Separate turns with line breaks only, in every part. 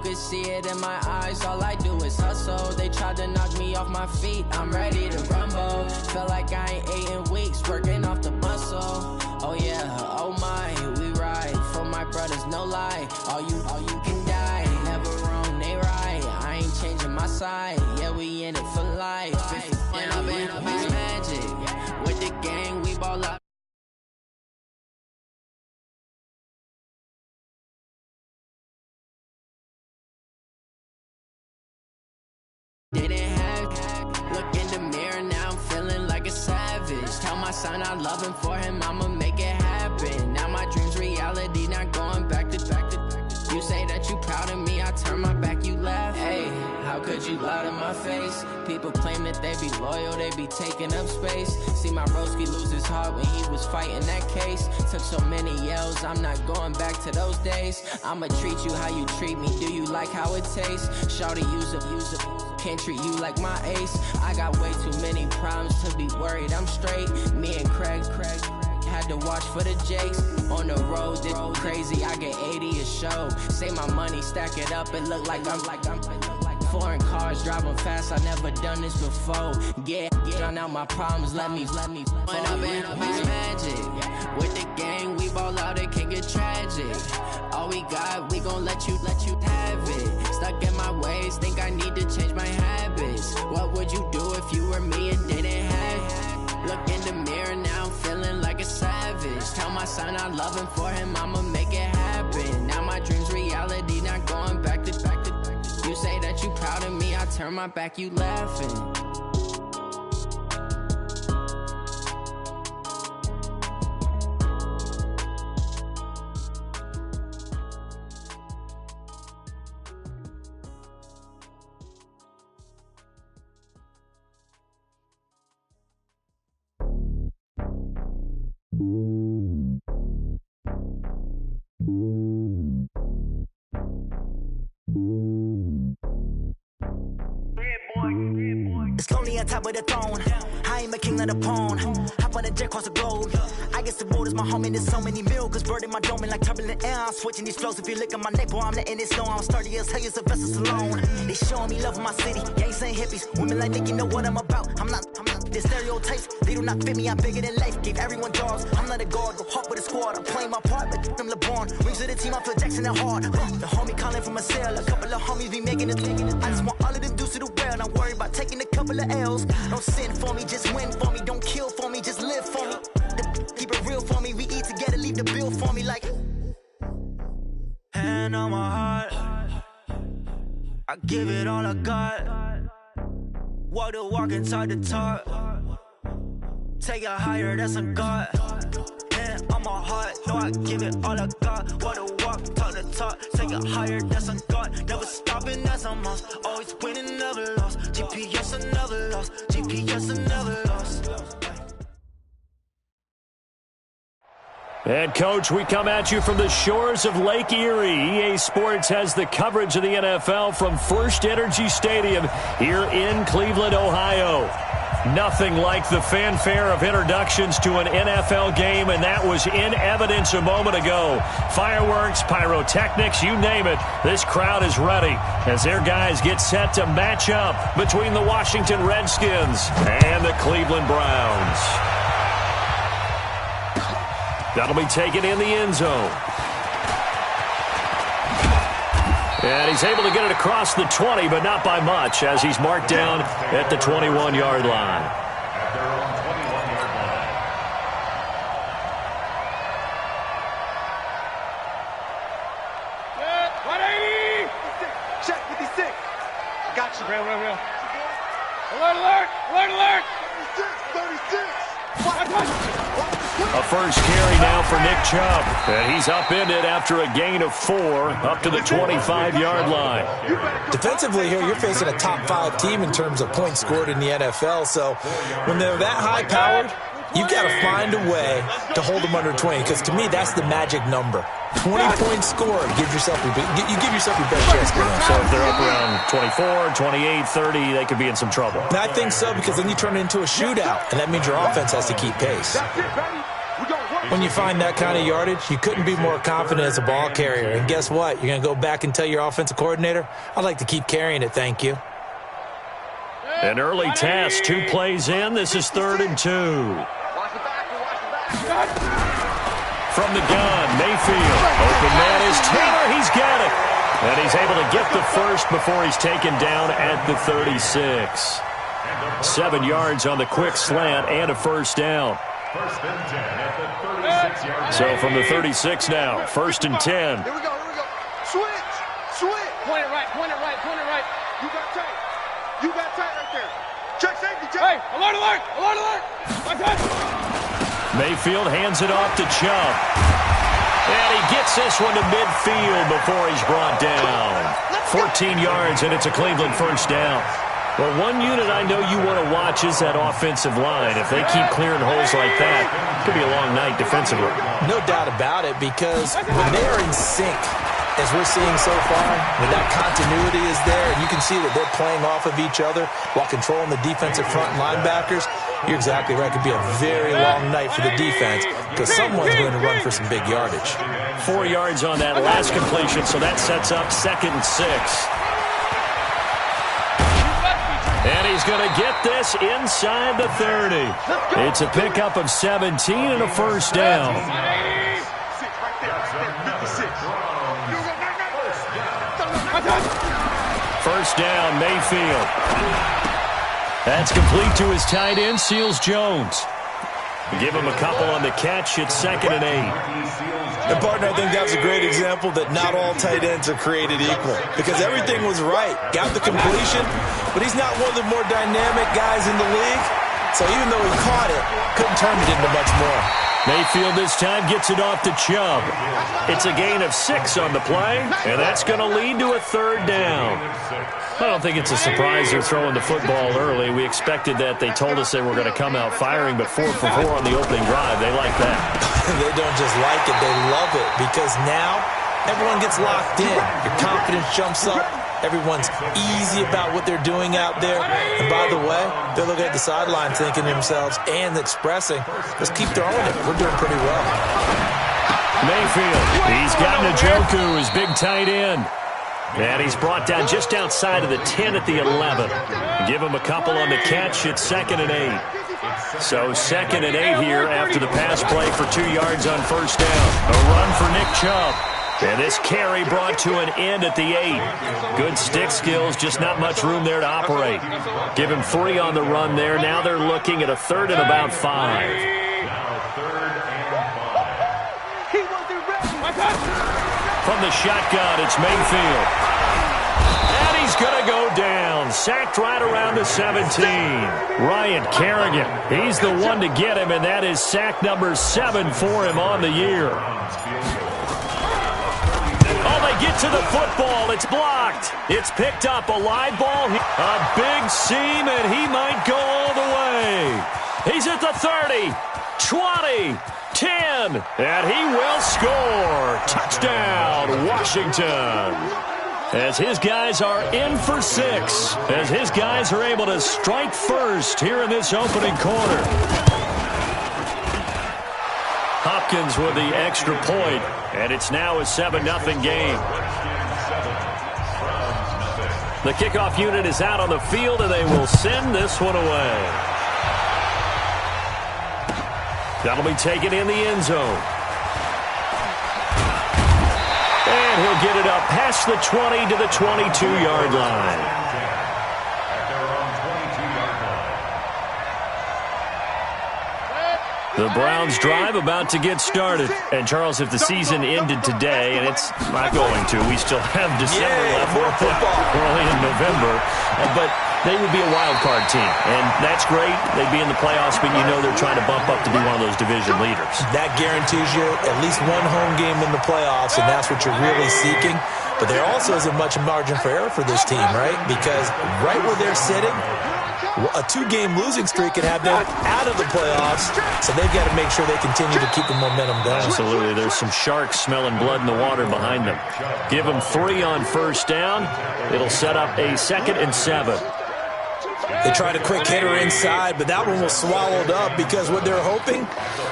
could see it in my eyes, all I do is hustle. They tried to knock me off my feet, I'm ready to rumble. Feel like I ain't ate in weeks, working off the muscle. Oh yeah, oh my, we ride for my brothers, no lie. All you can die, never wrong, they right. I ain't changing my side, yeah, we in it for life. And I've been magic, with the gang, we ball up. Didn't have, look in the mirror, now I'm feeling like a savage. Tell my son I love him, for him I'ma make it happen. Now my dream's reality, not going back to. You say that you proud of me, I turn my back, you laugh. Hey, how could you lie to my face? People claim that they be loyal, they be taking up space. See my broski lose his heart when he was fighting that case. Took so many yells, I'm not going back to those days. I'ma treat you how you treat me, do you like how it tastes? Shawty, use a, can't treat you like my ace. I got way too many problems to be worried, I'm straight. Me and Craig had to watch for the Jakes. On the road, did crazy, I get 80 a show. Say my money, stack it up, it look like I'm foreign cars, driving fast, I never done this before. Get on out my problems, let me. When I've been magic, with the gang, we ball out, it can get tragic. All we got, we gon' let you have it. Stuck in my ways, think I need to change my habits. What would you do if you were me and didn't have? Look in the mirror, now I'm feeling like a savage. Tell my son I love him, for him I'ma make it happen. Now my dream's reality, not going back to. You say that you proud of me, I turn my back, you laughing.
It's lonely on top of the throne. I ain't a king of the pawn. Hop on a jet across the globe. I guess the road is my home and there's so many miracles burning my dome like turbulent air. I'm switching these flows. If you look at my neck, boy, I'm letting it slow. I'm sturdy as hell, you Sylvester Stallone. They showing me love in my city. Gangs ain't hippies. Women like Nick, you know what I'm about. I'm not their stereotypes. They do not fit me. I'm bigger than life. Gave everyone jobs. I'm not a guard. Go hard with a squad. I'm playing my part, but I'm LeBron. Rings to the team. I feel Jackson and hard. The homie calling from a cell. A couple of homies be making it. I just want all of them dudes to the well. Not worried about taking a couple of L's. Don't sin for me, just win for me. Don't kill for me, just live for me. Keep it real for me. We eat together, leave the bill for me like. Hand on my heart, I give it all I got. Walk the walk inside the talk. Take it higher, that's a God. Hand on my heart, no, I give it all I got. Walk the walk, talk the talk. Take it higher, that's a God. Never stopping, that's a must. Always winning, never lost. GPS, I never lost. GPS, I never lost.
And, Coach, we come at you from the shores of Lake Erie. EA Sports has the coverage of the NFL from First Energy Stadium here in Cleveland, Ohio. Nothing like the fanfare of introductions to an NFL game, and that was in evidence a moment ago. Fireworks, pyrotechnics, you name it. This crowd is ready as their guys get set to match up between the Washington Redskins and the Cleveland Browns. That'll be taken in the end zone. And he's able to get it across the 20, but not by much, as he's marked down at the 21-yard line.
Good. 180. Check 56. Got you. Real. Alert. 36.
A first carry now for Nick Chubb. And he's upended after a gain of 4 up to the 25-yard line.
Defensively here, you're facing a top 5 team in terms of points scored in the NFL. So when they're that high-powered, you've got to find a way to hold them under 20, because to me, that's the magic number. 20 points scored, give yourself your best chance to win.
So if they're up around 24, 28, 30, they could be in some trouble.
And I think so, because then you turn it into a shootout, and that means your offense has to keep pace.
That's it, baby. We gonna work.
When you find that kind of yardage, you couldn't be more confident as a ball carrier. And guess what? You're going to go back and tell your offensive coordinator, I'd like to keep carrying it, thank you.
An early task, 2 plays in. This is 3rd and 2. From the gun, Mayfield. Open man is Taylor. He's got it. And he's able to get the first before he's taken down at the 36. 7 yards on the quick slant and a first down. So from the 36 now, 1st and 10.
Here we go. Switch. Point it right. You got tight right there. Check safety, check. Hey, alert.
Mayfield hands it off to Chubb. And he gets this one to midfield before he's brought down. 14 yards, and it's a Cleveland first down. Well, one unit I know you want to watch is that offensive line. If they keep clearing holes like that, it could be a long night defensively.
No doubt about it, because when they are in sync, as we're seeing so far, when that continuity is there, and you can see that they're playing off of each other while controlling the defensive front linebackers, you're exactly right. It could be a very long night for the defense because someone's going to run for some big yardage.
4 yards on that last completion, so that sets up 2nd and 6. And he's going to get this inside the 30. It's a pickup of 17 and a first down. First down, Mayfield. That's complete to his tight end, Seals Jones. Give him a couple on the catch. It's 2nd and 8.
And, partner, I think that was a great example that not all tight ends are created equal because everything was right. Got the completion, but he's not one of the more dynamic guys in the league. So even though he caught it, couldn't turn it into much more.
Mayfield this time gets it off to Chubb. It's a gain of 6 on the play, and that's going to lead to a 3rd down. I don't think it's a surprise they're throwing the football early. We expected that. They told us they were going to come out firing, but 4 for 4 on the opening drive. They like that.
They don't just like it. They love it because now everyone gets locked in. Your confidence jumps up. Everyone's easy about what they're doing out there. And by the way, they're looking at the sideline thinking to themselves and expressing, let's keep throwing it. We're doing pretty well.
Mayfield, he's got Njoku, his big tight end. And he's brought down just outside of the 10 at the 11. Give him a couple on the catch. It's 2nd and 8. So 2nd and 8 here after the pass play for 2 yards on first down. A run for Nick Chubb. And this carry brought to an end at the 8. Good stick skills, just not much room there to operate. Give him 3 on the run there. Now they're looking at a 3rd and about 5. From the shotgun, it's Mayfield. And he's going to go down. Sacked right around the 17. Ryan Kerrigan, he's the one to get him, and that is sack number 7 for him on the year. Oh, they get to the football. It's blocked. It's picked up. A live ball. A big seam, and he might go all the way. He's at the 30, 20, 10, and he will score. Touchdown, Washington. As his guys are in for 6. As his guys are able to strike first here in this opening quarter. Hopkins with the extra point, and it's now a 7-0 game. The kickoff unit is out on the field, and they will send this one away. That'll be taken in the end zone. And he'll get it up past the 20 to the 22-yard line. The Browns drive about to get started. And, Charles, if the season ended today, and it's not going to, we still have December left.
More football.
Early in November. But they would be a wild card team. And that's great. They'd be in the playoffs, but you know they're trying to bump up to be one of those division leaders.
That guarantees you at least one home game in the playoffs, and that's what you're really seeking. But there also isn't much margin for error for this team, right? Because right where they're sitting, a 2-game losing streak can have them out of the playoffs, so they've got to make sure they continue to keep the momentum going.
Absolutely. There's some sharks smelling blood in the water behind them. Give them 3 on first down. It'll set up a 2nd and 7.
They tried a quick hitter inside, but that one was swallowed up because what they're hoping,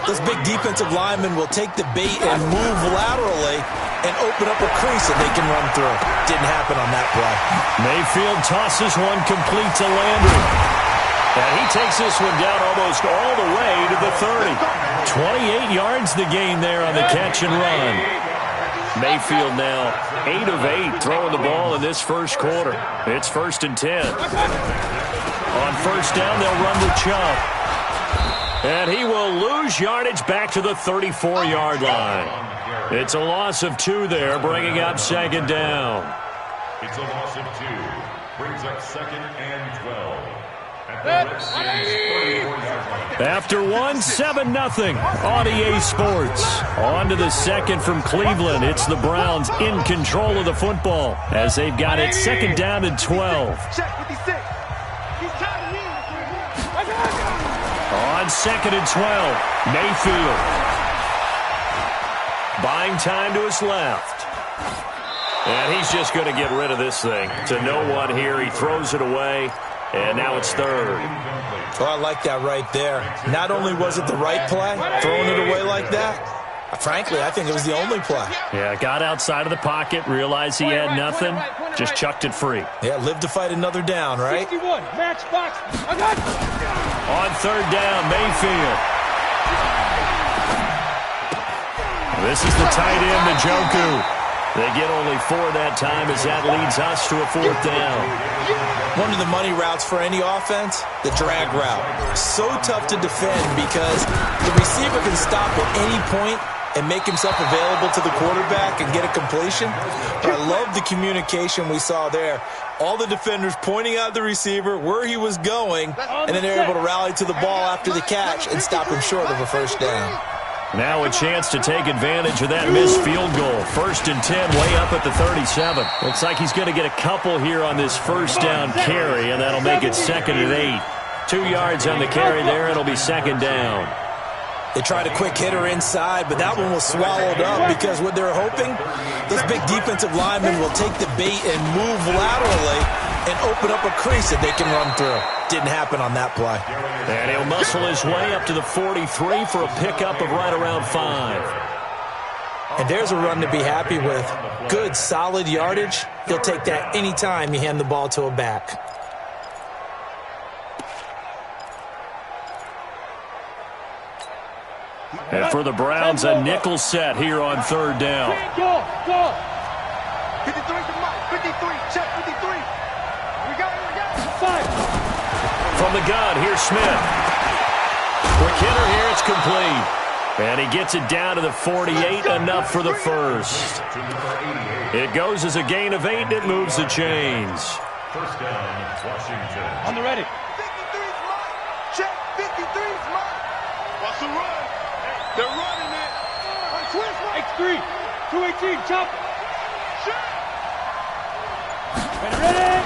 those big defensive linemen will take the bait and move laterally and open up a crease that they can run through. Didn't happen on that play.
Mayfield tosses one complete to Landry. And he takes this one down almost all the way to the 30. 28 yards the gain there on the catch and run. Mayfield now 8 of 8 throwing the ball in this first quarter. It's 1st and 10. On first down, they'll run the chop. And he will lose yardage back to the 34-yard line. It's a loss of 2 there, bringing up 2nd down.
It's a loss of 2. Brings up 2nd and 12.
After 1, 7-0 on EA Sports. On to the second from Cleveland. It's the Browns in control of the football as they've got it 2nd down and 12. On 2nd and 12, Mayfield. Buying time to his left. And he's just going to get rid of this thing. To no one here. He throws it away. And now it's 3rd.
Oh, I like that right there. Not only was it the right play, throwing it away like that, frankly, I think it was the only play.
Yeah, got outside of the pocket, realized he had nothing, just chucked it free.
Yeah, live to fight another down, right?
61, match box.
On 3rd down, Mayfield. This is the tight end, Njoku. They get only 4 that time as that leads us to a 4th down.
One of the money routes for any offense, the drag route. So tough to defend because the receiver can stop at any point and make himself available to the quarterback and get a completion. But I love the communication we saw there. All the defenders pointing out the receiver, where he was going, and then they're able to rally to the ball after the catch and stop him short of a 1st down.
Now a chance to take advantage of that missed field goal. 1st and 10, way up at the 37. Looks like he's going to get a couple here on this 1st down carry, and that'll make it 2nd and 8. 2 yards on the carry there. It'll be 2nd down.
They tried a quick hitter inside, but that one was swallowed up because what they're hoping, those big defensive linemen will take the bait and move laterally and open up a crease that they can run through. Didn't happen on that play.
And he'll muscle his way up to the 43 for a pickup of right around 5.
And there's a run to be happy with. Good, solid yardage. He'll take that anytime you hand the ball to a back.
And for the Browns, a nickel set here on 3rd down.
Go. 53 to Mike. 53. Check 53. We got it. 5.
From the gun, here's Smith. Quick hitter here, it's complete. And he gets it down to the 48, enough for the 1st. It goes as a gain of 8, and it moves the chains.
1st down, Washington.
On the ready. 53's mine. Check 53's mine. What's the run? They're running it. X3. 218, chop. Ready.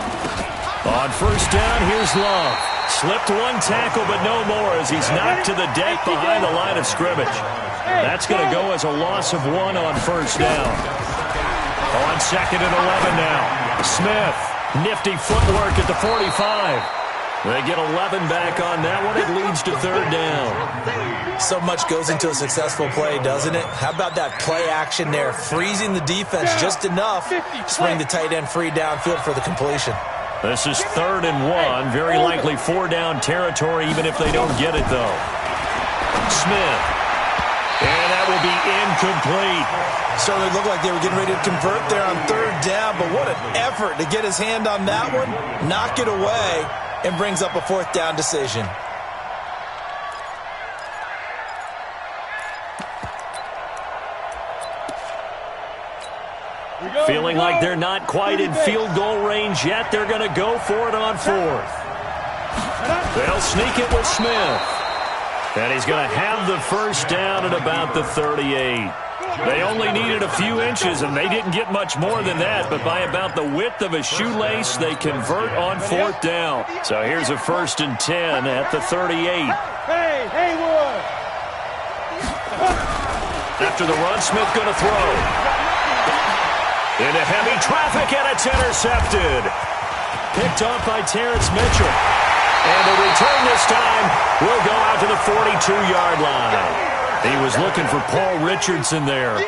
On 1st down, here's Love. Slipped one tackle, but no more as he's knocked to the deck behind the line of scrimmage. That's going to go as a loss of 1 on 1st down. On 2nd and 11 now. Smith, nifty footwork at the 45. They get 11 back on that one. It leads to 3rd down.
So much goes into a successful play, doesn't it? How about that play action there? Freezing the defense just enough to bring the tight end free downfield for the completion.
This is 3rd and 1. Very likely 4-down territory, even if they don't get it, though. Smith. And that will be incomplete.
Certainly looked like they were getting ready to convert there on 3rd down, but what an effort to get his hand on that one, knock it away, and brings up a 4th down decision.
Feeling like they're not quite in field goal range yet. They're going to go for it on 4th. They'll sneak it with Smith. And he's going to have the 1st down at about the 38. They only needed a few inches, and they didn't get much more than that. But by about the width of a shoelace, they convert on 4th down. So here's a 1st and 10 at the 38.
Hey, Haywood.
After the run, Smith going to throw. Into heavy traffic, and it's intercepted. Picked off by Terrence Mitchell. And the return this time will go out to the 42-yard line. He was looking for Paul Richardson there.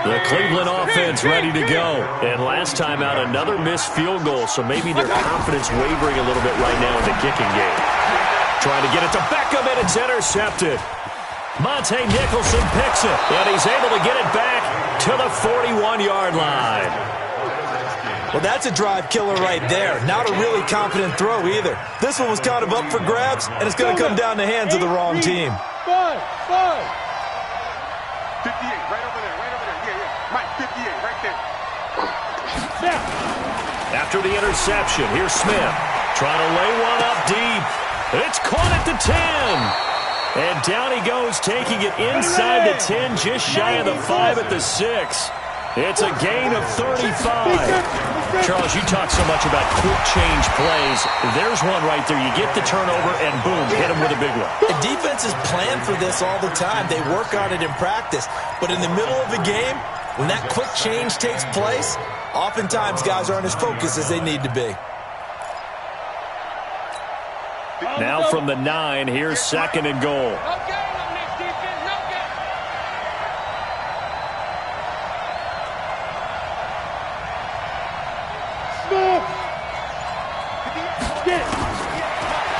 The Cleveland offense ready to go. And last time out, another missed field goal, so maybe their confidence wavering a little bit right now in the kicking game. Trying to get it to Beckham, and it's intercepted. Monte Nicholson picks it, and he's able to get it back to the 41-yard line.
Well, that's a drive killer right there. Not a really confident throw either. This one was kind of up for grabs, and it's going to come down the hands of the wrong team.
58, right over there, Yeah. Right, 58, right there.
After the interception, here's Smith. Trying to lay one up deep. It's caught at the 10. And down he goes, taking it inside the 10, just shy of the 5 at the 6. It's a gain of 35. Charles, you talk so much about quick change plays. There's one right there. You get the turnover, and boom, hit him with a big one.
The defenses plan for this all the time. They work on it in practice. But in the middle of the game, when that quick change takes place, oftentimes guys aren't as focused as they need to be.
Now from the 9, here's 2nd and goal.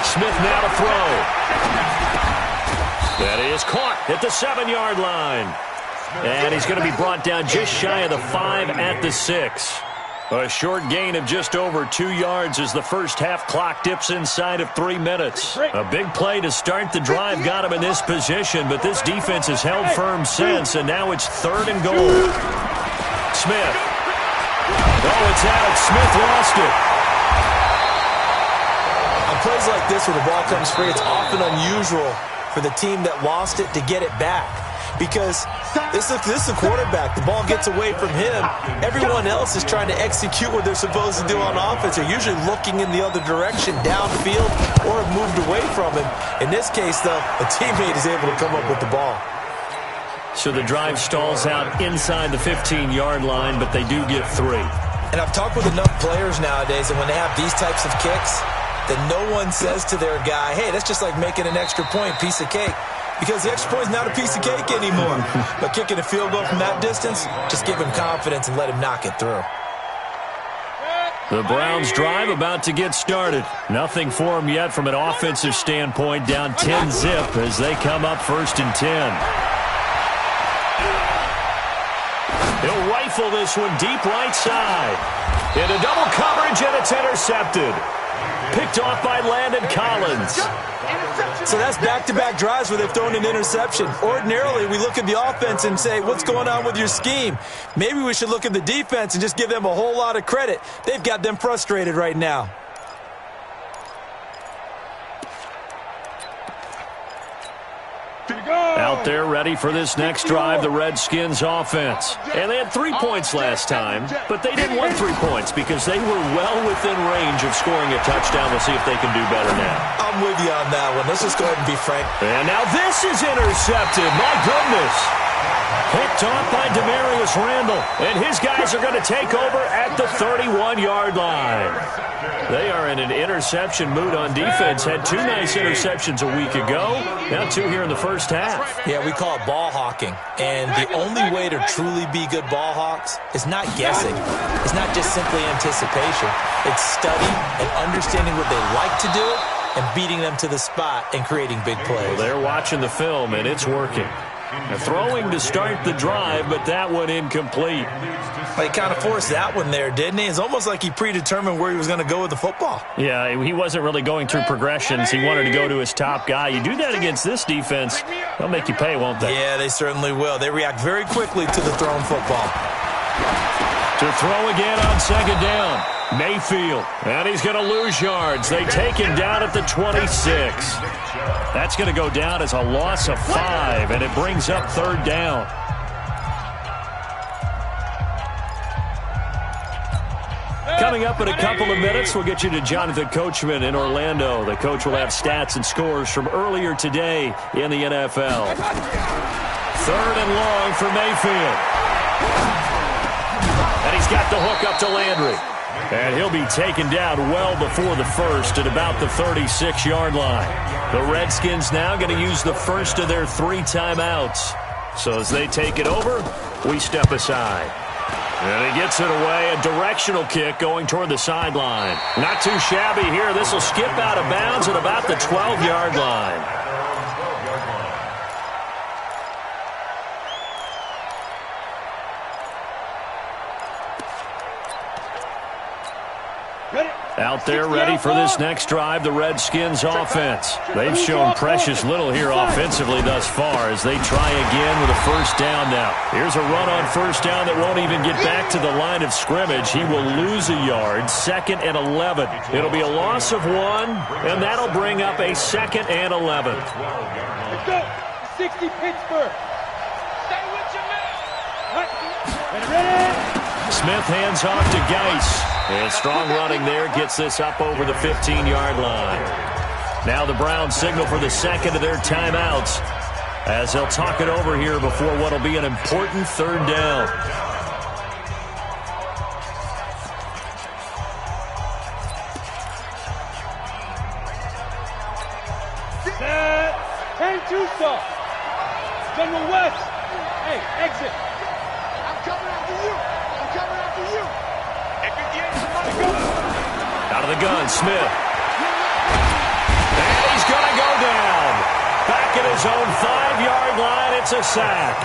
Smith now to throw. That is caught at the 7-yard line. And he's going to be brought down just shy of the 5 at the 6. A short gain of just over 2 yards as the first half clock dips inside of 3 minutes. A big play to start the drive got him in this position, but this defense has held firm since, and now it's 3rd and goal. Smith. Oh, it's out. Smith lost it.
On plays like this where the ball comes free, it's often unusual for the team that lost it to get it back. Because this is the quarterback. The ball gets away from him. Everyone else is trying to execute what they're supposed to do on offense. They're usually looking in the other direction, downfield, or have moved away from him. In this case, though, a teammate is able to come up with the ball.
So the drive stalls out inside the 15-yard line, but they do get 3.
And I've talked with enough players nowadays, and when they have these types of kicks, that no one says to their guy, hey, that's just like making an extra point, piece of cake. Because the extra point is not a piece of cake anymore. But kicking a field goal from that distance, just give him confidence and let him knock it through.
The Browns drive about to get started. Nothing for them yet from an offensive standpoint, down 10-zip as they come up 1st and 10. He'll rifle this one deep right side. Into double coverage, and it's intercepted. Picked off by Landon Collins.
So that's back-to-back drives where they've thrown an interception. Ordinarily, we look at the offense and say, what's going on with your scheme? Maybe we should look at the defense and just give them a whole lot of credit. They've got them frustrated right now.
Out there ready for this next drive, the Redskins offense. And they had 3 points last time, but they didn't want 3 points because they were well within range of scoring a touchdown. We'll see if they can do better now.
I'm with you on that one. Let's just go ahead and be frank.
And now this is intercepted. My goodness. Picked off by Demarius Randall. And his guys are going to take over at the 31-yard line. They are in an interception mood on defense. Had 2 nice interceptions a week ago. Now 2 here in the first half.
Yeah, we call it ball hawking. And the only way to truly be good ball hawks is not guessing. It's not just simply anticipation. It's studying and understanding what they like to do and beating them to the spot and creating big plays.
Well, they're watching the film, and it's working. Throwing to start the drive, but that one incomplete.
He kind of forced that one there, didn't he? It's almost like he predetermined where he was going to go with the football.
Yeah, he wasn't really going through progressions. He wanted to go to his top guy. You do that against this defense, they'll make you pay, won't they?
Yeah, they certainly will. They react very quickly to the thrown football.
To throw again on 2nd down. Mayfield, and he's going to lose yards. They take him down at the 26. That's going to go down as a loss of 5, and it brings up 3rd down. Coming up in a couple of minutes, we'll get you to Jonathan Coachman in Orlando. The coach will have stats and scores from earlier today in the NFL. 3rd and long for Mayfield. And he's got the hook up to Landry. And he'll be taken down well before the first at about the 36-yard line. The Redskins now going to use the first of their 3 timeouts. So as they take it over, we step aside. And he gets it away, a directional kick going toward the sideline. Not too shabby here. This will skip out of bounds at about the 12-yard line. Out there ready for this next drive, the Redskins offense. They've shown precious little here offensively thus far as they try again with a first down now. Here's a run on first down that won't even get back to the line of scrimmage. He will lose a yard, 2nd and 11. It'll be a loss of 1, and that'll bring up a 2nd and 11.
Let's go. 60 Pittsburgh. Stay with your man. Ready.
Smith hands off to Geis. And strong running there gets this up over the 15-yard line. Now the Browns signal for the second of their timeouts as they'll talk it over here before what will be an important 3rd down.
Set. 10-2 stop. General West. Hey, exit. I'm coming after you. I'm coming after you.
Out of the gun, Smith. And he's going to go down. Back at his own 5-yard line, it's a sack.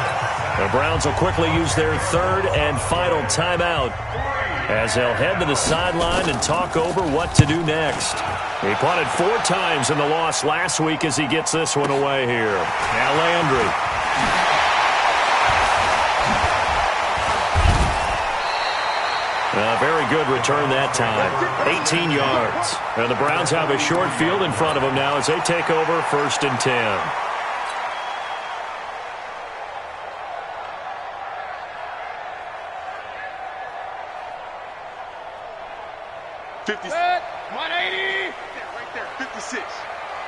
The Browns will quickly use their 3rd and final timeout as they'll head to the sideline and talk over what to do next. He punted 4 times in the loss last week as he gets this one away here. Now Landry. A very good return that time. 18 yards. And the Browns have a short field in front of them now as they take over 1st and 10.
50. 180. Right there. 56.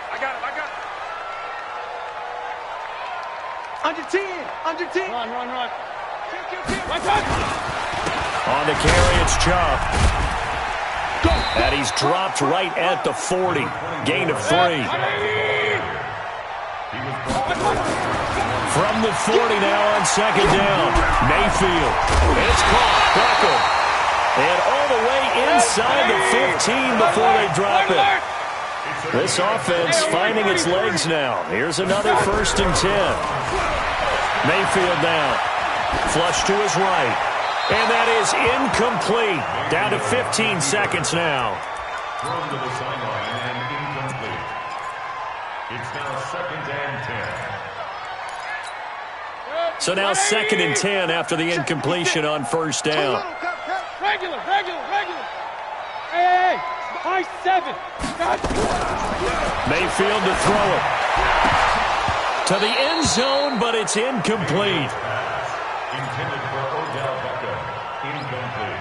I got it. Under 10. Under 10. Run. Kill.
On the carry, it's Chubb. And he's dropped right at the 40. Gain of 3. From the 40 now on 2nd down. Mayfield. It's caught. Beckham. And all the way inside the 15 before they drop it. This offense finding its legs now. Here's another 1st and 10. Mayfield now. Flush to his right. And that is incomplete. Down to 15 seconds now.
Thrown to the sideline and incomplete. It's now 2nd and 10.
So now 2nd and 10 after the incompletion on first down.
Regular. Hey, high 7.
Mayfield to throw it. To the end zone, but it's incomplete.
Intended for Odell Beckham. Incomplete.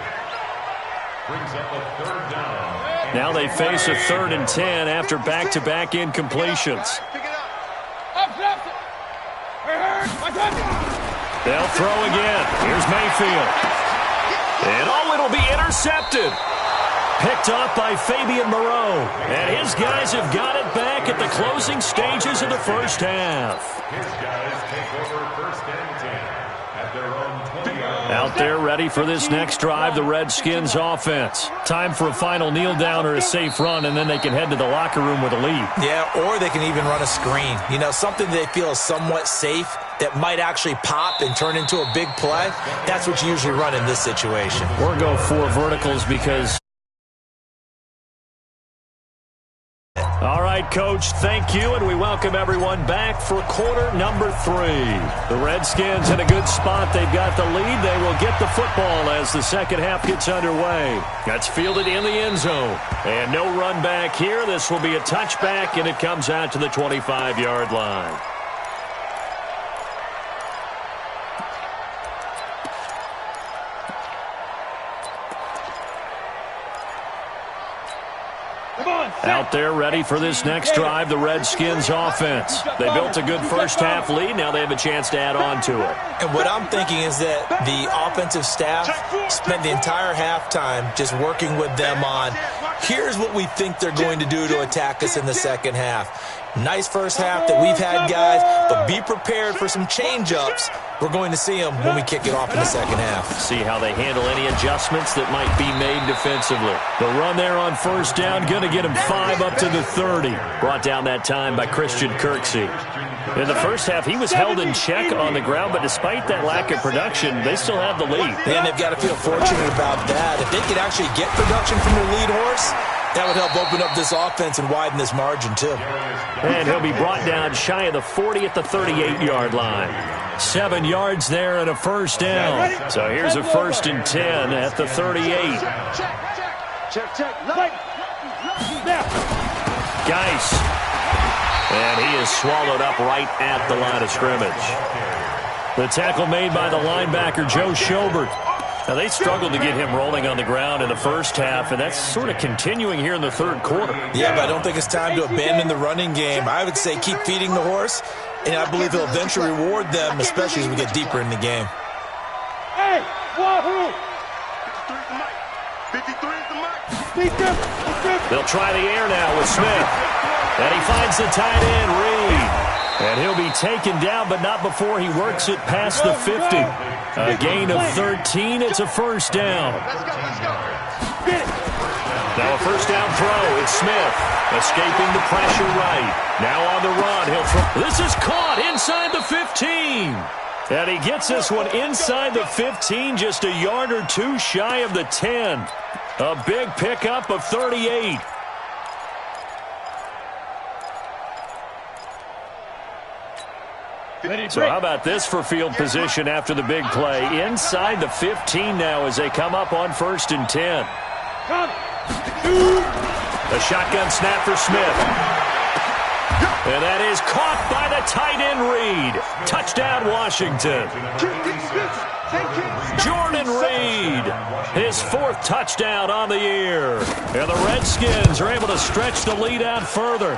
Brings up a 3rd down.
Now they face a 3rd and 10 after back-to-back incompletions. They'll throw again. Here's Mayfield. And it'll be intercepted. Picked off by Fabian Moreau. And his guys have got it back at the closing stages of the first half.
His guys take over 1st and 10 at their own 20-yard line.
Out there ready for this next drive, the Redskins offense. Time for a final kneel down or a safe run, and then they can head to the locker room with a lead.
Yeah, or they can even run a screen. You know, something they feel is somewhat safe that might actually pop and turn into a big play. That's what you usually run in this situation.
Or go 4 verticals because... All right, Coach, thank you, and we welcome everyone back for quarter number 3. The Redskins in a good spot. They've got the lead. They will get the football as the second half gets underway. That's fielded in the end zone. And no run back here. This will be a touchback, and it comes out to the 25-yard line. Out there ready for this next drive, the Redskins offense. They built a good first-half lead. Now they have a chance to add on to it.
And what I'm thinking is that the offensive staff spent the entire halftime just working with them on, here's what we think they're going to do to attack us in the second half. Nice first half that we've had, guys, but be prepared for some change-ups. We're going to see them when we kick it off in the second half.
See how they handle any adjustments that might be made defensively. The run there on first down, going to get him 5 up to the 30. Brought down that time by Christian Kirksey. In the first half, he was held in check on the ground, but despite that lack of production, they still have the lead.
And they've got to feel fortunate about that. If they could actually get production from their lead horse, that would help open up this offense and widen this margin, too.
And he'll be brought down shy of the 40 at the 38-yard line. 7 yards there and a first down. So here's a 1st and 10 at the 38. Geis. And he is swallowed up right at the line of scrimmage. The tackle made by the linebacker, Joe Schobert. Now, they struggled to get him rolling on the ground in the first half, and that's sort of continuing here in the third quarter.
Yeah, but I don't think it's time to abandon the running game. I would say keep feeding the horse, and I believe he'll eventually reward them, especially as we get deeper in the game.
Hey, wahoo! 53 is the mic.
They'll try the air now with Smith. And he finds the tight end, Reed. And he'll be taken down, but not before he works it past the 50. A gain of 13. It's a first down. Now a first down throw. It's Smith escaping the pressure right. Now on the run. He'll throw. This is caught inside the 15. And he gets this one inside the 15, just a yard or two shy of the 10. A big pickup of 38. So how about this for field position after the big play? Inside the 15 now as they come up on 1st and 10. A shotgun snap for Smith. And that is caught by the tight end Reed. Touchdown Washington. Jordan Reed, his 4th touchdown on the year. And the Redskins are able to stretch the lead out further.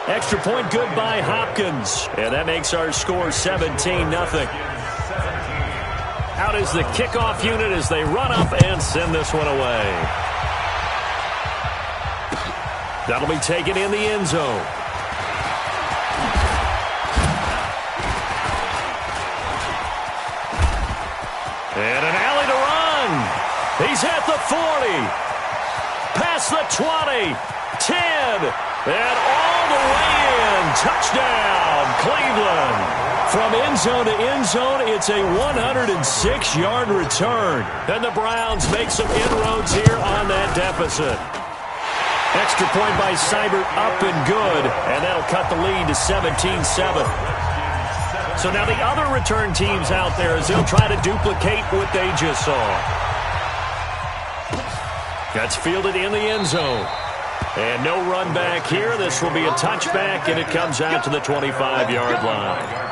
Extra point good by Hopkins. And that makes our score 17-0. Out is the kickoff unit as they run up and send this one away. That'll be taken in the end zone. And an alley to run. He's at the 40. Past the 20. 10. And all the way in. Touchdown, Cleveland. From end zone to end zone, it's a 106-yard return. And the Browns make some inroads here on that deficit. Extra point by Seibert up and good. And that'll cut the lead to 17-7. So now the other return teams out there as they'll try to duplicate what they just saw. That's fielded in the end zone. And no run back here. This will be a touchback, and it comes out to the 25-yard line.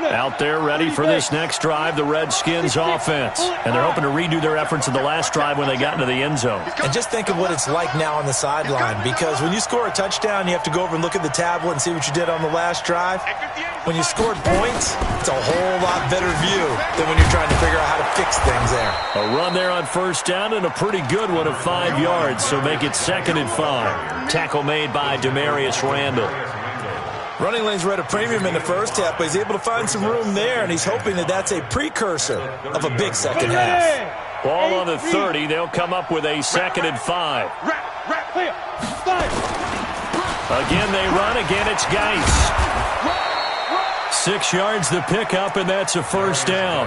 Out there ready for this next drive, the Redskins offense. And they're hoping to redo their efforts in the last drive when they got into the end zone.
And just think of what it's like now on the sideline, because when you score a touchdown, you have to go over and look at the tablet and see what you did on the last drive. When you scored points, it's a whole lot better view than when you're trying to figure out how to fix things there.
A run there on first down and a pretty good one of 5 yards, so make it 2nd and 5. Tackle made by Demarius Randall.
Running lanes were at a premium in the first half, but he's able to find some room there, and he's hoping that that's a precursor of a big second half.
Ball on the 30. They'll come up with a 2nd and 5. Again, they run. Again, it's Geis. 6 yards the pickup, and that's a first down.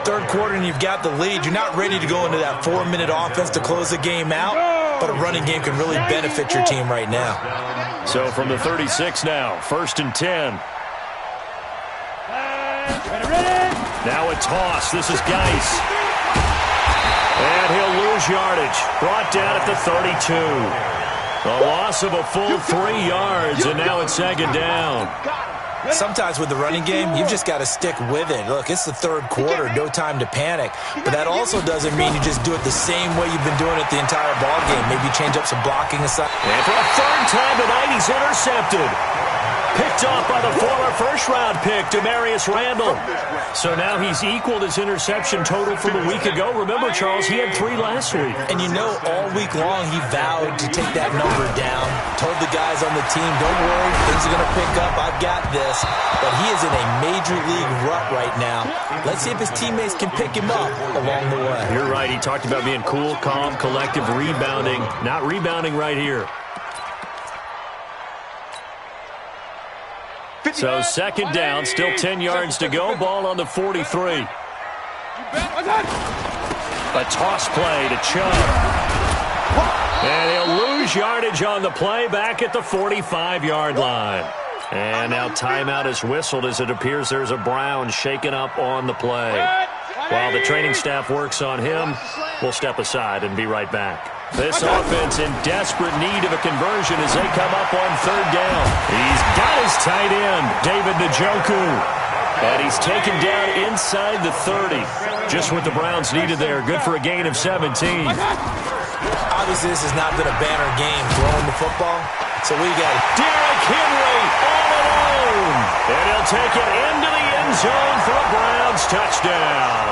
Third quarter, and you've got the lead. You're not ready to go into that 4-minute offense to close the game out, but a running game can really benefit your team right now.
So from the 36 now, 1st and 10. Now a toss. This is Geis. And he'll lose yardage. Brought down at the 32. A loss of a full 3 yards, and now it's 2nd down.
Sometimes with the running game, you've just got to stick with it. Look, it's the third quarter, no time to panic. But that also doesn't mean you just do it the same way you've been doing it the entire ball game. Maybe change up some blocking aside.
And for a third time tonight, he's intercepted. Picked off by the former first-round pick, Demarius Randall. So now he's equaled his interception total from a week ago. Remember, Charles, he had 3 last week.
And you know, all week long he vowed to take that number down. Told the guys on the team, don't worry, things are going to pick up. I've got this. But he is in a major league rut right now. Let's see if his teammates can pick him up along the way.
You're right. He talked about being cool, calm, collective, rebounding. Not rebounding right here. So second down, still 10 yards to go. Ball on the 43. A toss play to Chubb. And he'll lose yardage on the play back at the 45-yard line. And now timeout is whistled as it appears there's a Brown shaken up on the play. While the training staff works on him, we'll step aside and be right back. This offense in desperate need of a conversion as they come up on third down. He's got his tight end, David Njoku. And he's taken down inside the 30. Just what the Browns needed there. Good for a gain of 17.
Obviously, this has not been a banner game throwing the football. So we got
Derrick Henry all alone. And he'll take it into the end zone for a Browns touchdown.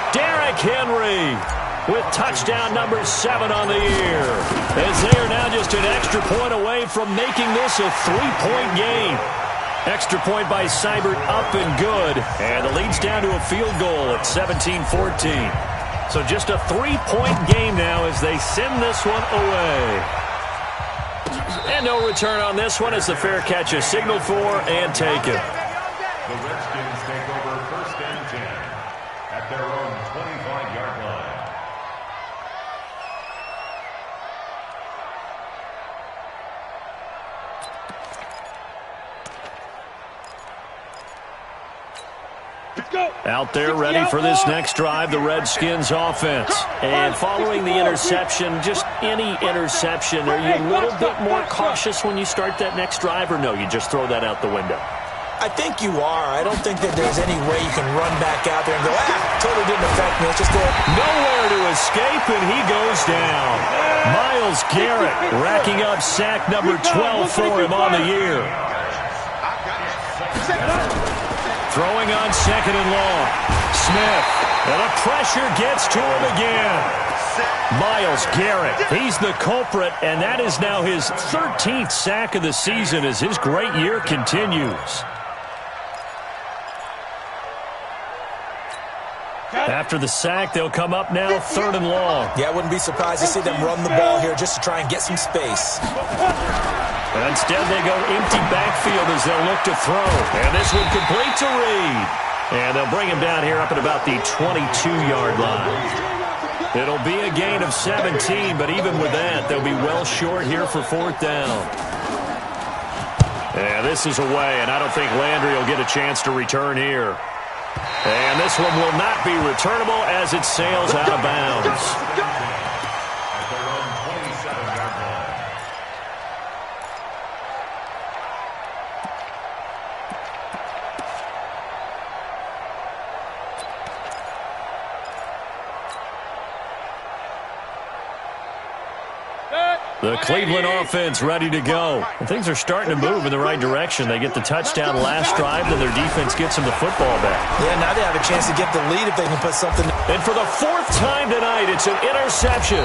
Derrick Henry with touchdown number 7 on the year. As they are now just an extra point away from making this a 3-point game. Extra point by Seibert up and good. And the lead's down to a field goal at 17-14. So just a 3-point game now as they send this one away. And no return on this one as the fair catch is signaled for and taken.
The Redskins take over first and 10 at their own 25-yard line.
Out there ready for this next drive, the Redskins offense. And following the interception, just any interception, are you a little bit more cautious when you start that next drive, or no, you just throw that out the window?
I think you are. I don't think that there's any way you can run back out there and go, totally didn't affect me. It's just
nowhere to escape, and he goes down. Myles Garrett racking up sack number 12 for him on the year. Throwing on second and long. Smith. And the pressure gets to him again. Myles Garrett. He's the culprit, and that is now his 13th sack of the season as his great year continues. After the sack, they'll come up now third and long.
Yeah, I wouldn't be surprised to see them run the ball here just to try and get some space.
But instead, they go empty backfield as they'll look to throw. And this one complete to Reed. And they'll bring him down here up at about the 22-yard line. It'll be a gain of 17, but even with that, they'll be well short here for fourth down. And this is away, and I don't think Landry will get a chance to return here. And this one will not be returnable as it sails out of bounds.
At their own 27-yard line.
The Cleveland offense ready to go. And things are starting to move in the right direction. They get the touchdown last drive, then their defense gets them the football back.
Yeah, now they have a chance to get the lead if they can put something.
And for the 4th time tonight, it's an interception.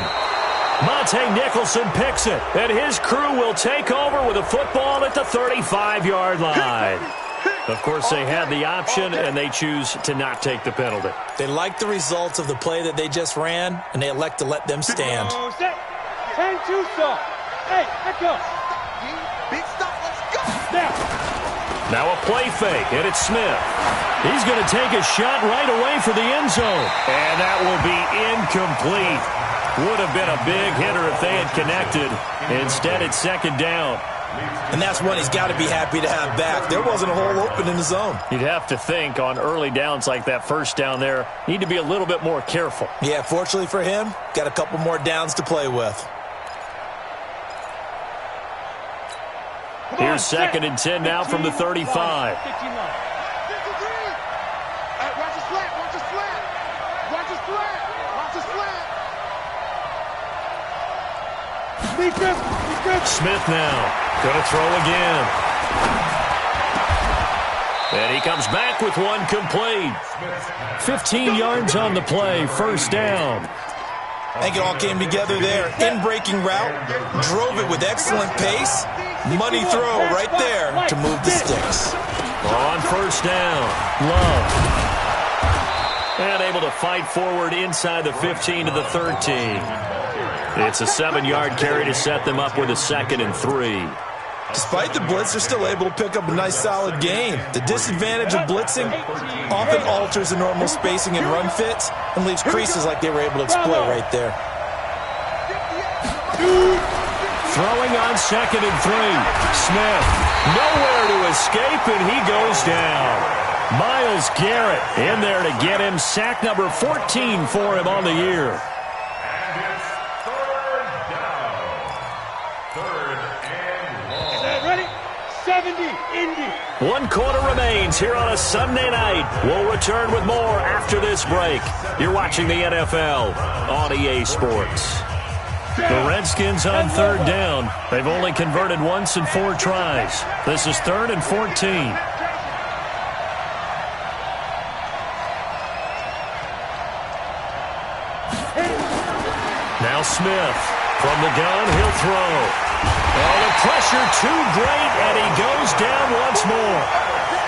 Monte Nicholson picks it, and his crew will take over with a football at the 35-yard line. Of course, they had the option, and they choose to not take the penalty.
They like the results of the play that they just ran, and they elect to let them stand.
10-2 stop. Hey, let's go. Big stop, let's go.
Now a play fake, and it's Smith. He's going to take a shot right away for the end zone. And that will be incomplete. Would have been a big hitter if they had connected. Instead, it's second down.
And that's one he's got to be happy to have back. There wasn't a hole open in the zone.
You'd have to think on early downs like that first down there, need to be a little bit more careful.
Yeah, fortunately for him, got a couple more downs to play with.
Here's 2nd and 10 now from the 35. Smith now going to throw again. And he comes back with one complete. 15 yards on the play, first down.
I think it all came together there. In-breaking route, drove it with excellent pace. Money throw right there to move the sticks.
On first down, Love. And able to fight forward inside the 15 to the 13. It's a 7-yard carry to set them up with a 2nd and 3.
Despite the blitz, they're still able to pick up a nice solid gain. The disadvantage of blitzing often alters the normal spacing and run fits and leaves creases like they were able to exploit right there.
Throwing on 2nd and 3. Smith nowhere to escape, and he goes down. Myles Garrett in there to get him. Sack number 14 for him on the year. One quarter remains here on a Sunday night. We'll return with more after this break. You're watching the NFL on EA Sports. The Redskins on 3rd down. They've only converted once in 4 tries. This is 3rd and 14. Now Smith from the gun, he'll throw. Oh, the pressure too great, and he goes down once more.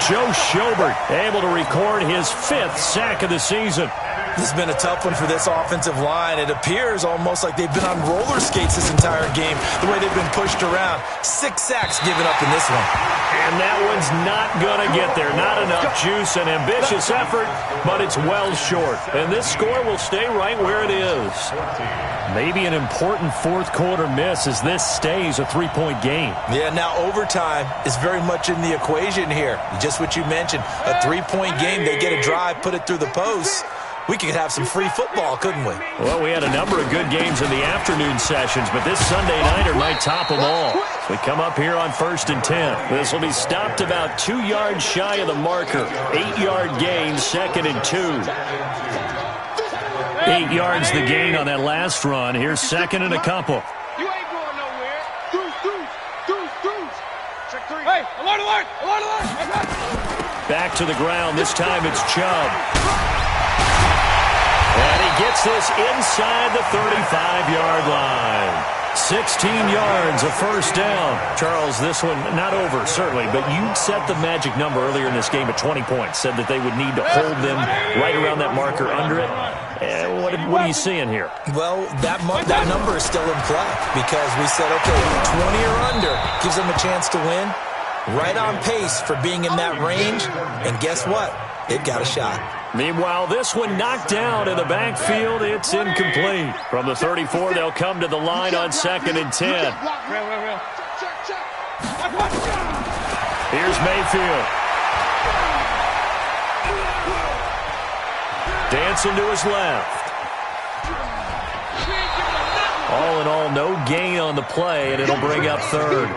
Joe Schobert able to record his 5th sack of the season.
This has been a tough one for this offensive line. It appears almost like they've been on roller skates this entire game, the way they've been pushed around. 6 sacks given up in this one.
And that one's not going to get there. Not enough juice, an ambitious effort, but it's well short. And this score will stay right where it is. Maybe an important 4th quarter miss as this stays a 3-point game.
Yeah, now overtime is very much in the equation here. Just what you mentioned, a 3-point game. They get a drive, put it through the post. We could have some free football, couldn't we?
Well, we had a number of good games in the afternoon sessions, but this Sunday nighter might top them all. We come up here on 1st and 10. This will be stopped about 2 yards shy of the marker. 8-yard gain, 2nd and 2. 8 yards the gain on that last run. Here's 2nd and a couple.
You ain't going nowhere. Deuce. Check 3. Hey, alert, alert, alert, alert.
Back to the ground. This time it's Chubb. And he gets this inside the 35-yard line. 16 yards, a first down. Charles, this one not over, certainly, but you set the magic number earlier in this game at 20 points. Said that they would need to hold them right around that marker under it. What are you seeing here?
Well, that number is still in play because we said, okay, 20 or under gives them a chance to win. Right on pace for being in that range. And guess what? They've got a shot.
Meanwhile, this one knocked down in the backfield. It's incomplete. From the 34, they'll come to the line on 2nd and 10. Here's Mayfield. Dancing to his left. All in all, no gain on the play, and it'll bring up 3rd.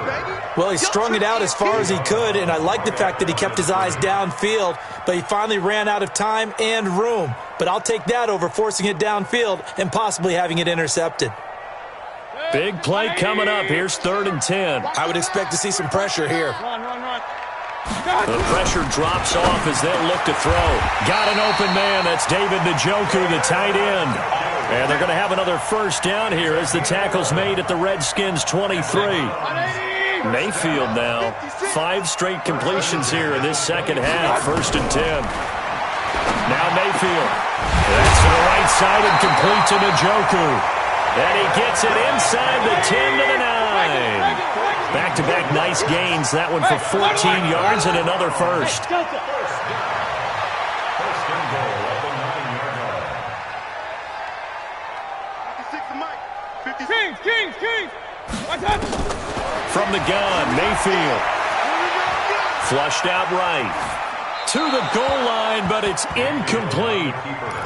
Well, he strung it out as far as he could, and I like the fact that he kept his eyes downfield, but he finally ran out of time and room. But I'll take that over forcing it downfield and possibly having it intercepted.
Big play coming up. Here's 3rd and 10.
I would expect to see some pressure here.
The pressure drops off as they look to throw. Got an open man. That's David Njoku, the tight end. And they're going to have another first down here as the tackle's made at the Redskins' 23. Mayfield now, 5 straight completions here in this second half. 1st and 10. Now Mayfield. That's to the right side and complete to Njoku. And he gets it inside the 10 to the 9. Back-to-back nice gains. That one for 14 yards and another first.
Kings.
From the gun, Mayfield. Flushed out right. to the goal line, but it's incomplete.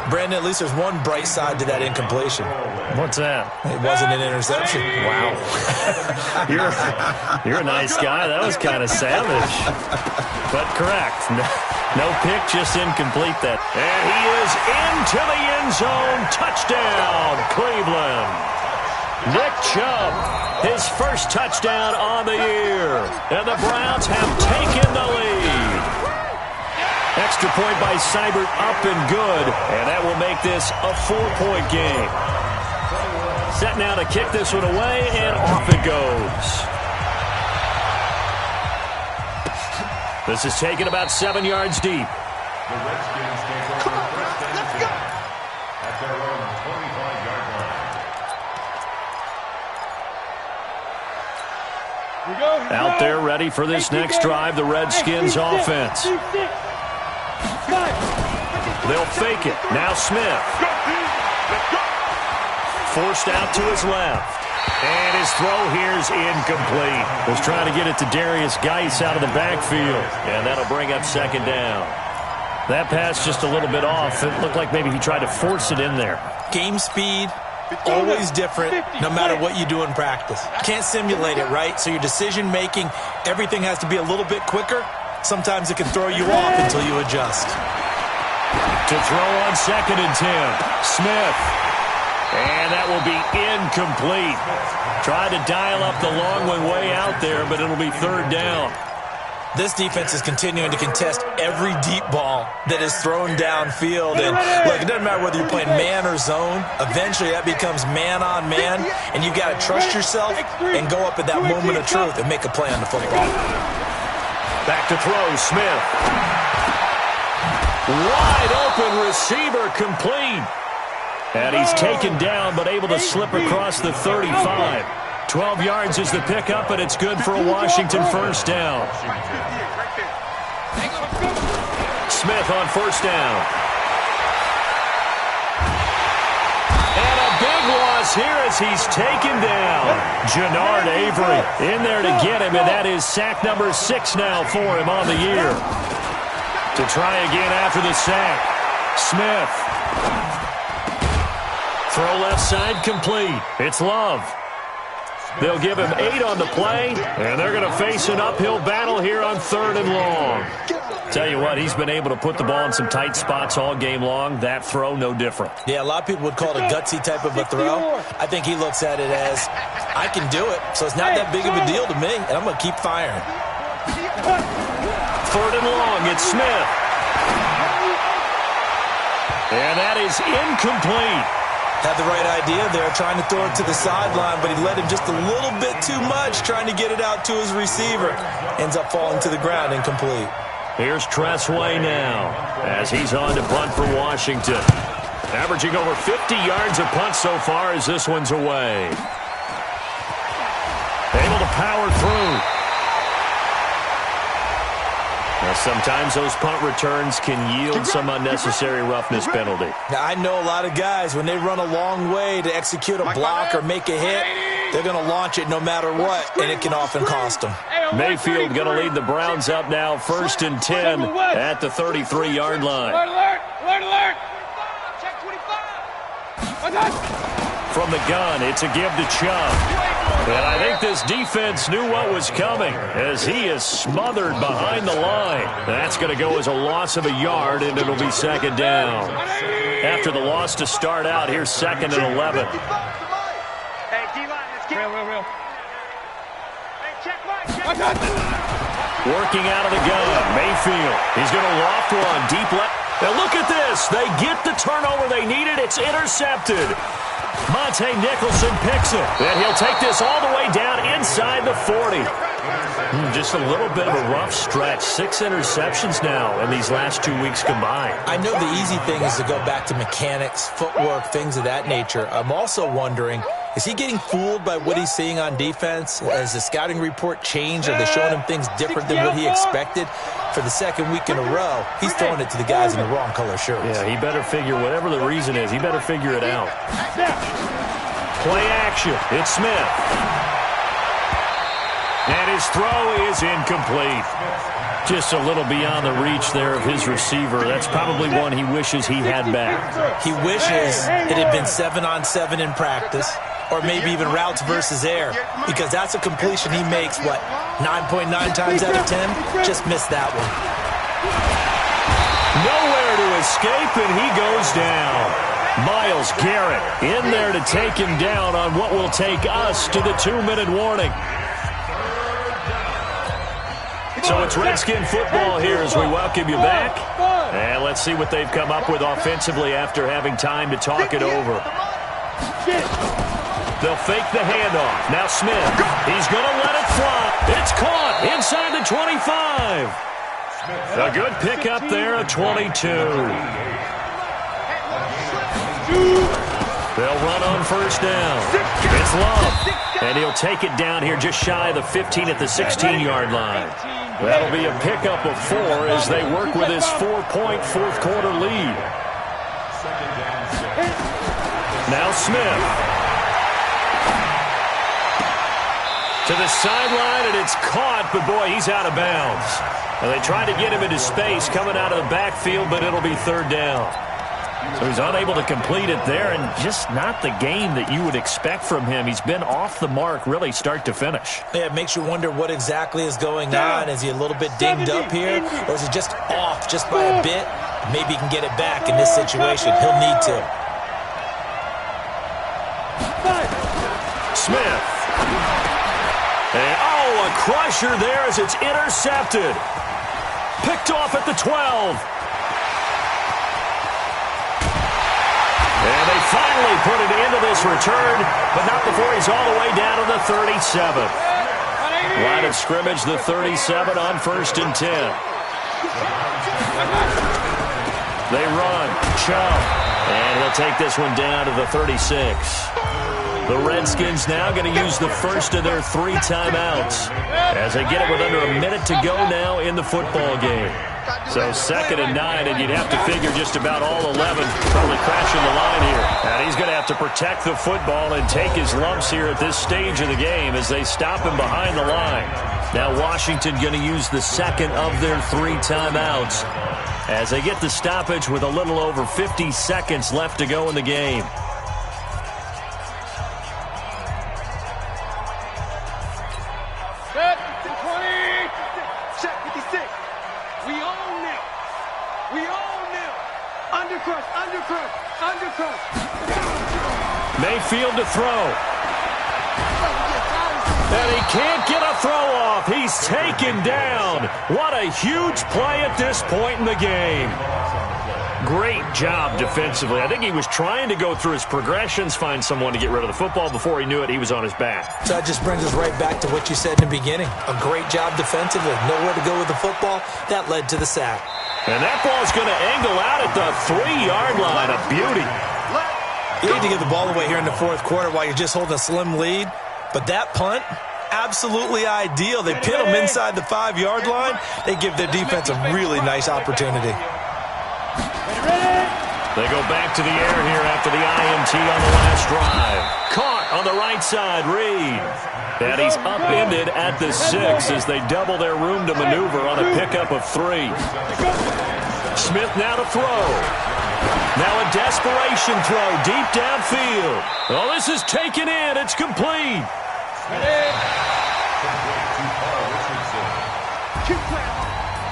Brandon, at least there's one bright side to that incompletion.
What's that?
It wasn't an interception.
Wow. You're a nice guy. That was kind of savage. But correct. No pick, just incomplete that. And he is into the end zone. Touchdown, Cleveland. Nick Chubb, his first touchdown on the year. And the Browns have taken the lead. Extra point by Seibert, up and good. And that will make this a 4-point game. Set now to kick this one away, and off it goes. This is taken about 7 yards deep.
The Redskins take over first and 10 at their own 25-yard line.
Out there ready for this next drive, the Redskins offense. They'll fake it. Now Smith. Forced out to his left. And his throw here is incomplete. Was trying to get it to Darius Geis out of the backfield. And that'll bring up second down. That pass just a little bit off. It looked like maybe he tried to force it in there.
Game speed, always different, no matter what you do in practice. Can't simulate it, right? So your decision-making, everything has to be a little bit quicker. Sometimes it can throw you off until you adjust.
To throw on 2nd and 10. Smith. And that will be incomplete. Tried to dial up the long one way out there, but it'll be 3rd down.
This defense is continuing to contest every deep ball that is thrown downfield. And look, it doesn't matter whether you're playing man or zone. Eventually that becomes man on man, and you've got to trust yourself and go up at that moment of truth and make a play on the football.
Back to throw, Smith. Wide open receiver, complete. And he's taken down, but able to slip across the 35. 12 yards is the pickup, and it's good for a Washington first down. Smith on 1st down. And a big loss here as he's taken down. Jannard Avery in there to get him, and that is sack number 6 now for him on the year. To try again after the sack. Smith. Throw left side complete. It's Love. They'll give him 8 on the play, and they're going to face an uphill battle here on 3rd and long. Tell you what, he's been able to put the ball in some tight spots all game long. That throw, no different.
Yeah, a lot of people would call it a gutsy type of a throw. I think he looks at it as, I can do it, so it's not that big of a deal to me, and I'm going to keep firing.
3rd and long, it's Smith. And that is incomplete.
Had the right idea there, trying to throw it to the sideline, but he let him just a little bit too much, trying to get it out to his receiver. Ends up falling to the ground, incomplete.
Here's Tressway now, as he's on to punt for Washington. Averaging over 50 yards a punt so far as this one's away. Able to power through. Now, sometimes those punt returns can yield some unnecessary roughness penalty.
Now, I know a lot of guys, when they run a long way to execute a block or make a hit, they're going to launch it no matter what, and it can often cost them.
Mayfield going to lead the Browns up now, 1st and 10 at the 33-yard line.
Alert, alert. Check 25.
From the gun, it's a give to Chubb. And I think this defense knew what was coming as he is smothered behind the line. That's going to go as a loss of a yard, and it'll be 2nd down. After the loss to start out, here's 2nd and 11.
Hey, D-line, let's get real. Hey, check Mike.
Working out of the gun, Mayfield. He's going to loft one deep left. Now look at this. They get the turnover they needed. It's intercepted. Monte Nicholson picks it. And he'll take this all the way down inside the 40. Just a little bit of a rough stretch. 6 interceptions now in these last 2 weeks combined.
I know the easy thing is to go back to mechanics, footwork, things of that nature. I'm also wondering, is he getting fooled by what he's seeing on defense? Has the scouting report changed? Are they showing him things different than what he expected? For the 2nd week in a row, he's throwing it to the guys in the wrong color shirts.
Yeah, he better figure, whatever the reason is, he better figure it out. Play action. It's Smith. And his throw is incomplete. Just a little beyond the reach there of his receiver. That's probably one he wishes he had back.
He wishes it had been 7-on-7 in practice, or maybe even routes versus air, because that's a completion he makes, 9.9 times out of 10? Just missed that one.
Nowhere to escape, and he goes down. Myles Garrett in there to take him down on what will take us to the 2-minute warning. So it's Redskin football here as we welcome you back. And let's see what they've come up with offensively after having time to talk it over. They'll fake the handoff. Now Smith. He's going to let it fly. It's caught inside the 25. A good pickup there at 22. They'll run on first down. It's Love. And he'll take it down here just shy of the 15 at the 16-yard line. That'll be a pickup of 4 as they work with his 4-point fourth-quarter lead. Now Smith. To the sideline, and it's caught, but boy, he's out of bounds. And they tried to get him into space coming out of the backfield, but it'll be third down. So he's unable to complete it there, and just not the game that you would expect from him. He's been off the mark really start to finish.
Yeah, it makes you wonder what exactly is going on. Is he a little bit dinged up here, or is he just off just by a bit? Maybe he can get it back in this situation. He'll need to.
Smith. And, a crusher there as it's intercepted. Picked off at the 12. And they finally put it into this return, but not before he's all the way down to the 37. Line of scrimmage, the 37 on 1st and 10. They run. Chubb. And he'll take this one down to the 36. The Redskins now going to use the first of their 3 timeouts as they get it with under a minute to go now in the football game. So 2nd and 9, and you'd have to figure just about all 11 probably crashing the line here. And he's going to have to protect the football and take his lumps here at this stage of the game as they stop him behind the line. Now Washington going to use the 2nd of their 3 timeouts as they get the stoppage with a little over 50 seconds left to go in the game. Mayfield to throw. And he can't get a throw off. He's taken down. What a huge play at this point in the game. Great job defensively. I think he was trying to go through his progressions, find someone to get rid of the football. Before he knew it, he was on his back.
So that just brings us right back to what you said in the beginning. A great job defensively. Nowhere to go with the football. That led to the sack.
And that ball's going to angle out at the 3-yard line. A beauty.
You need to get the ball away here in the 4th quarter while you're just holding a slim lead. But that punt, absolutely ideal. They pin them inside the 5-yard line. They give their defense a really nice opportunity.
They go back to the air here after the INT on the last drive. Caught on the right side, Reed. And he's upended at the 6 as they double their room to maneuver on a pickup of 3. Smith now to throw. Now a desperation throw deep downfield. Oh, this is taken in. It's complete.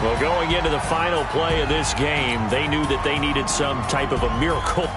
Well, going into the final play of this game, they knew that they needed some type of a miracle